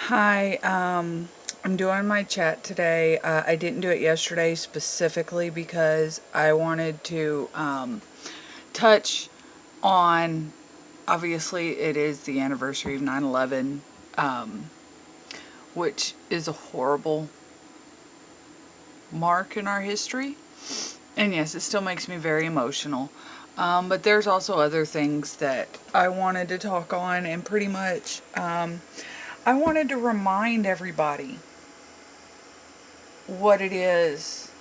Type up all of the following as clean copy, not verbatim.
Hi, I'm doing my chat today. I didn't do it yesterday specifically because I wanted to touch on, obviously, it is the anniversary of 9/11, which is a horrible mark in our history. And yes, it still makes me very emotional. But there's also other things that I wanted to talk on, and pretty much I wanted to remind everybody what it is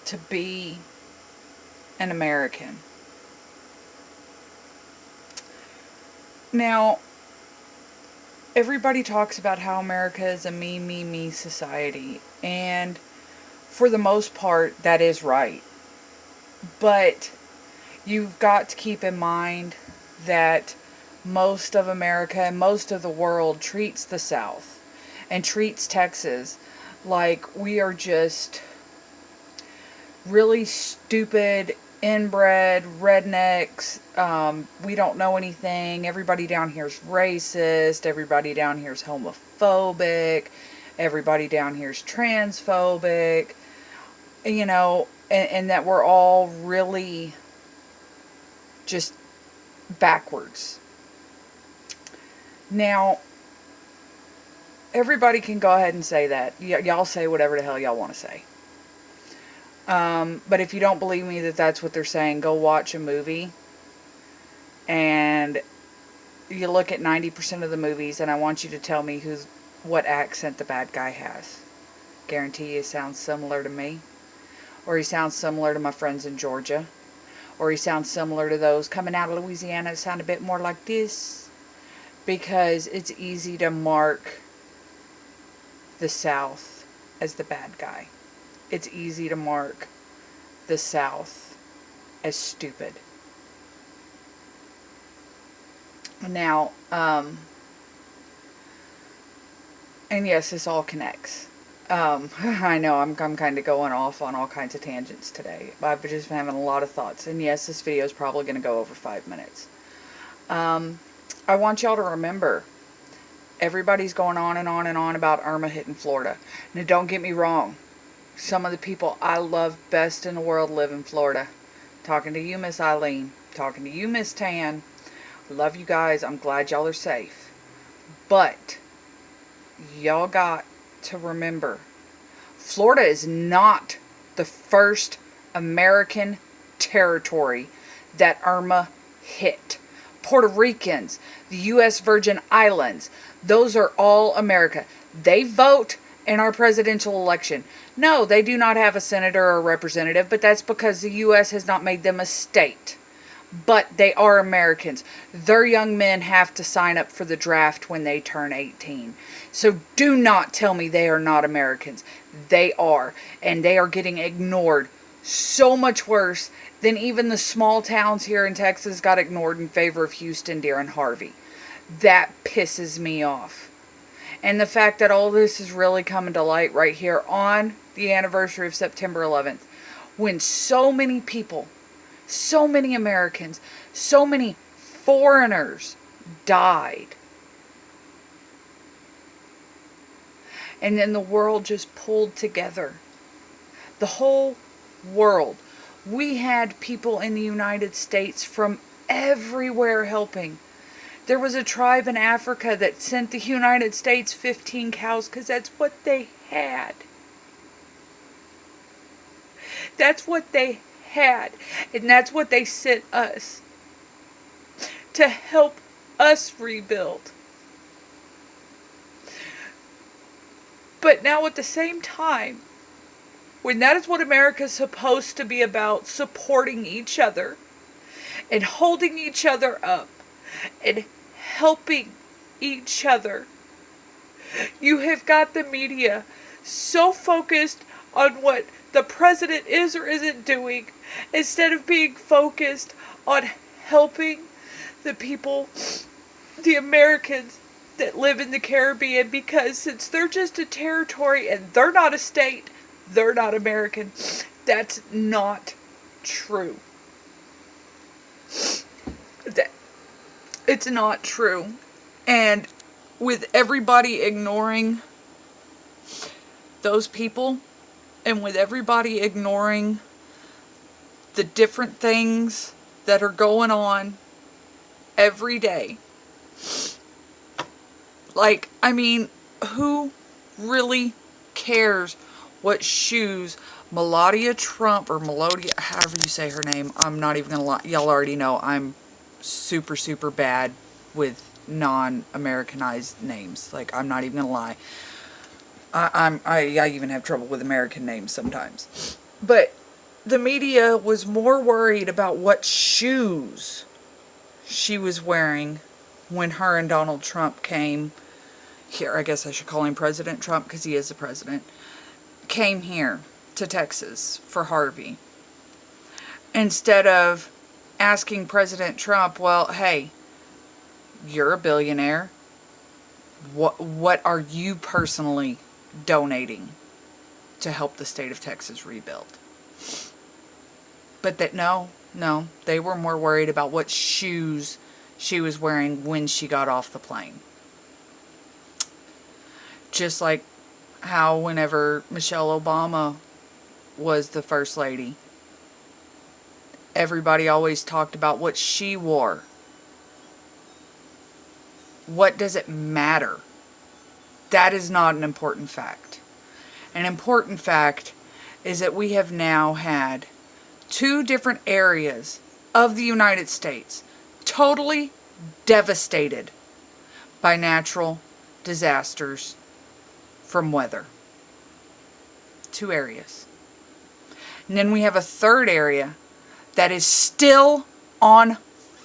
to be an American. Now, everybody talks about how America is a me, me, me society, and for the most part, that is right. But you've got to keep in mind that most of America and most of the world treats the South and treats Texas like we are just really stupid, inbred rednecks. We don't know anything. Everybody down here is racist. Everybody down here is homophobic. Everybody down here is transphobic. And that we're all really just backwards. Now, everybody can go ahead and say that. Y'all say whatever the hell y'all want to say. But if you don't believe me that that's what they're saying, go watch a movie. And you look at 90% of the movies, and I want you to tell me what accent the bad guy has. Guarantee you it sounds similar to me. Or he sounds similar to my friends in Georgia. Or he sounds similar to those coming out of Louisiana that sound a bit more like this. Because it's easy to mark the South as the bad guy. It's easy to mark the South as stupid. Now, and yes, this all connects. I know I'm kind of going off on all kinds of tangents today. I've just been having a lot of thoughts. And yes, this video is probably going to go over 5 minutes. I want y'all to remember, everybody's going on and on and on about Irma hitting Florida. Now, don't get me wrong. Some of the people I love best in the world live in Florida. Talking to you, Miss Eileen. Talking to you, Miss Tan. Love you guys. I'm glad y'all are safe. But y'all got to remember, Florida is not the first American territory that Irma hit. Puerto Ricans, the U.S. Virgin Islands, those are all America. They vote in our presidential election. No, they do not have a senator or a representative, but that's because the U.S. has not made them a state. But they are Americans. Their young men have to sign up for the draft when they turn 18. So do not tell me they are not Americans. They are. And they are getting ignored so much worse than even the small towns here in Texas got ignored in favor of Houston during Harvey. That pisses me off. And the fact that all this is really coming to light right here on the anniversary of September 11th, when so many people, so many Americans, so many foreigners died. And then the world just pulled together. The whole world. We had people in the United States from everywhere helping. There was a tribe in Africa that sent the United States 15 cows because that's what they had. That's what they had. And that's what they sent us. To help us rebuild. But now at the same time, when that is what America is supposed to be about, supporting each other and holding each other up and helping each other, you have got the media so focused on what the president is or isn't doing instead of being focused on helping the people, the Americans that live in the Caribbean, because since they're just a territory and they're not a state, they're not American. That's not true. It's not true. And with everybody ignoring those people, and with everybody ignoring the different things that are going on every day, like, I mean, who really cares what shoes Melania Trump, or Melodia, however you say her name, I'm not even gonna lie, y'all already know I'm super, super bad with non-Americanized names. Like, I'm not even gonna lie. I even have trouble with American names sometimes. But the media was more worried about what shoes she was wearing when her and Donald Trump came here. I guess I should call him President Trump because he is the president. Came here to Texas for Harvey. Instead of asking President Trump, well, hey, you're a billionaire. What are you personally donating to help the state of Texas rebuild? But that, no, they were more worried about what shoes she was wearing when she got off the plane. Just like how whenever Michelle Obama was the first lady, everybody always talked about what she wore. What does it matter? That is not an important fact. An important fact is that we have now had 2 different areas of the United States totally devastated by natural disasters from weather. 2 areas. And then we have a 3rd area that is still on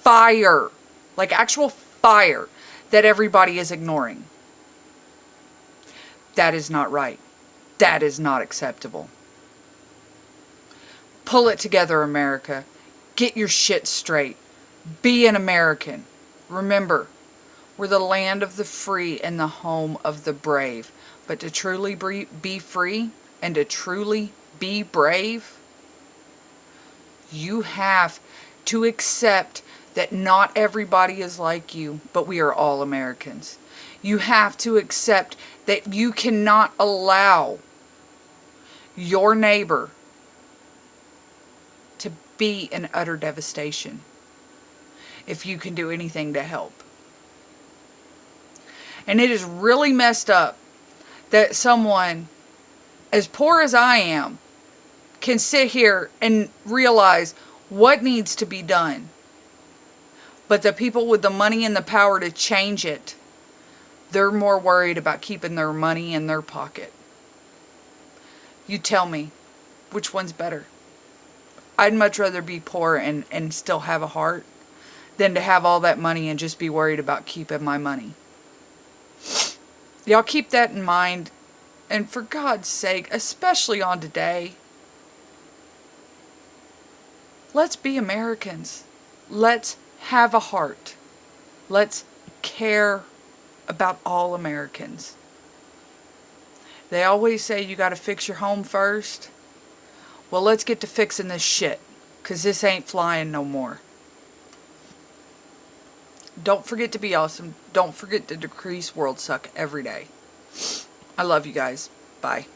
fire. Like actual fire that everybody is ignoring. That is not right. That is not acceptable. Pull it together, America. Get your shit straight. Be an American. Remember, we're the land of the free and the home of the brave. But to truly be free and to truly be brave, you have to accept that not everybody is like you, but we are all Americans. You have to accept that you cannot allow your neighbor to be in utter devastation if you can do anything to help. And it is really messed up that someone as poor as I am can sit here and realize what needs to be done. But the people with the money and the power to change it, they're more worried about keeping their money in their pocket. You tell me, which one's better? I'd much rather be poor and still have a heart than to have all that money and just be worried about keeping my money. Y'all keep that in mind. And for God's sake, especially on today, let's be Americans. Let's have a heart. Let's care about all Americans. They always say you got to fix your home first. Well, let's get to fixing this shit, because this ain't flying no more. Don't forget to be awesome. Don't forget to decrease world suck every day. I love you guys. Bye.